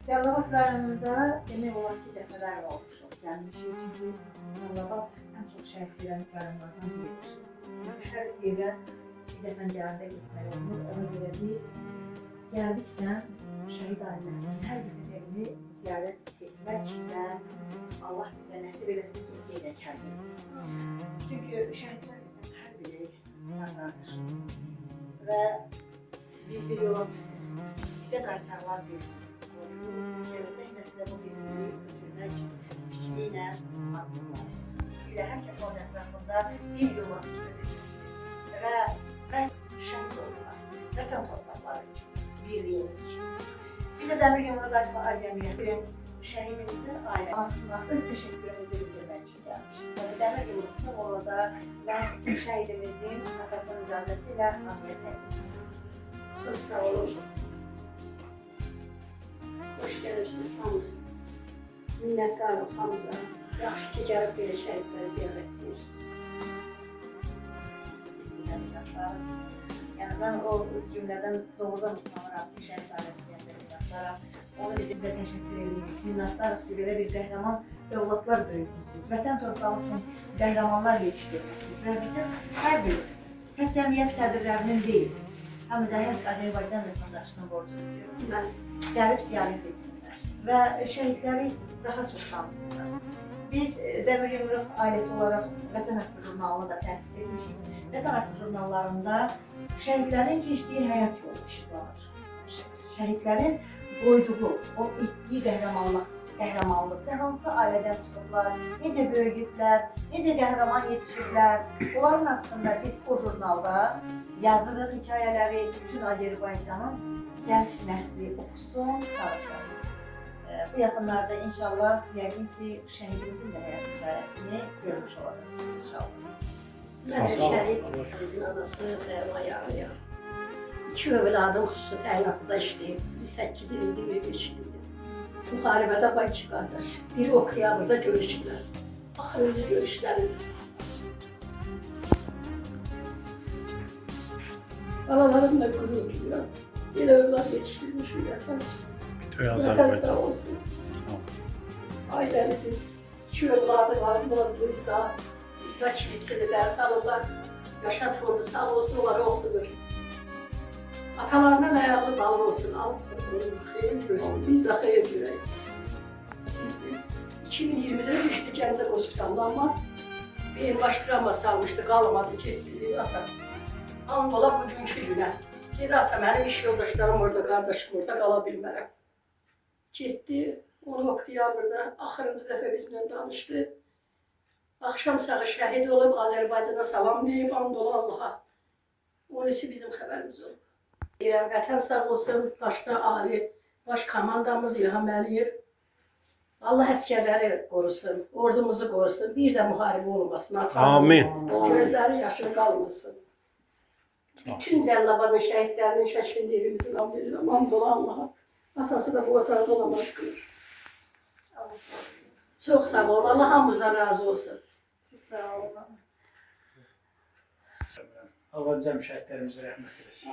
Cəlilabad rayonunda demək olar ki, dəfələrlə olmuşuq. Gəlmişik çünki Cəlilabad ən çox şəhid verən rayonlardan biridir. Hər evə bir dəfə gələndə getmək olur. Ona görə biz gəldikcə şəhid ailələrinin hər birinin evini ziyarət etmək və Allah bizə nəsib eləsin ki, edək hər biri. Çünki şəhidlər bizim hər biri can qardaşımızdır və biz bir yola çıxdıq. Bizə qaytarlar bir gələcək nəslə bu birliyi götürmək fikrilə addımlar. İstəyirə hər kəs onun ətrafında bir yola çıxdıq və məhz şəhid oldular, vətən torpaqları üçün, birliyimiz üçün. Biz də Dəmir Yumruq Alfa Cəmiyyətinin şəhidimizin ailəsindən öz təşəkkürümüzü bildirmək üçün gəlmişik. Dəmir Yumruq Sığolada məhz şəhidimizin atasının icazəsi ilə anıya təqdim. Çox sağ olun. Hoş gəlibsiniz hamınız. Minnətdarım hamıza. Yaxşı ki, gəlib belə şəhidləri ziyarət edirsiniz. Biz sizə minnətdarım. Yəni, mən o cümlədən doğrudan utanıram ki, şəhid ailəsindən də minnətdarım. Onu biz sizə təşəkkür edirik. Minnətdarıq ki, belə bir qəhrəman övladlar böyütmüşsünüz. Vətən torpağı üçün qəhrəmanlar yetişdirmişsiniz və bizim hər birimiz, tək cəmiyyət sədrlərinin deyil, həm də hər Azərbaycan vətəndaşının borcudur diyorum. Gəlib ziyarət etsinlər və şəhidləri daha çox tanısınlar. Biz Dəmir Yumruq ailəsi olaraq Vətən Haqqı jurnalını da təsis etmişik. Vətən Haqqı jurnallarında şəhidlərin keçdiyi həyat yolu işlanır. Şəhidlərin qoyduğu, o etdiyi qəhrəmanlıqdır, hansı ailədən çıxıblar, necə böyüyüblər, necə qəhrəman yetişiblər. Onların haqqında biz o jurnalda yazırıq hekayələri, bütün Azərbaycanın gənc nəsli oxusun, tanısın. Bu yaxınlarda inşallah yəqin ki, şəhidimizin də həyat hekayəsini görmüş olacaqsınız inşallah. Mən şəhidimizin anası Zərma Yağlıya. 2 övladım xüsusi təyinatında işləyib. Biri 8 ildir, biri 5 ildir. Müharibədə var 2 qardaş. Biri Oktyabırda görüşürlər. Axırıncı görüşləridir. Balalarımla qürur duyuram. Belə övlad yetişdirmişim vətən. Vətən sağ olsun. Ailəlidir. 2 övladı var, Nazlıysa, İdra Kilitseli dərs alırlar. Yaşat fondu sağ olsun, onları oxudur. Atalarından ayaqlı balıq olsun, alıp xeyir görsün, biz də xeyir görək. 2020'də düşdü Gəncə hospitalına, amma beyin baş travma salmışdı, qalmadı, getdi ata. Andola bugünkü günə. Dedi ata, mənim iş yoldaşlarım orada, qardaşım orada, qala bilmərəm. Getdi, onu Oktyabırda, axırıncı dəfə bizlə danışdı. Axşam sağı şəhid olub, Azərbaycana salam deyib, andola Allaha. Onun için bizim xəbərimiz olub. Deyirəm, vətən sağ olsun, başda ali, baş komandamız İlham Əliyev. Allah əskərləri qorusun, ordumuzu qorusun, bir də müharibə olmasın. Amin. Gözləri yaşını qalmasın. Bütün Cəlilabadın şəhidlərinin şəklində evimizin an verirəm, andola Allaha. Atası da bu otaqda namaz qılır. Çox sağ olun, Allah hamımızdan razı olsun. Siz sağ olun. Allah cəm şəhidlərimizə rəhmət eləsin.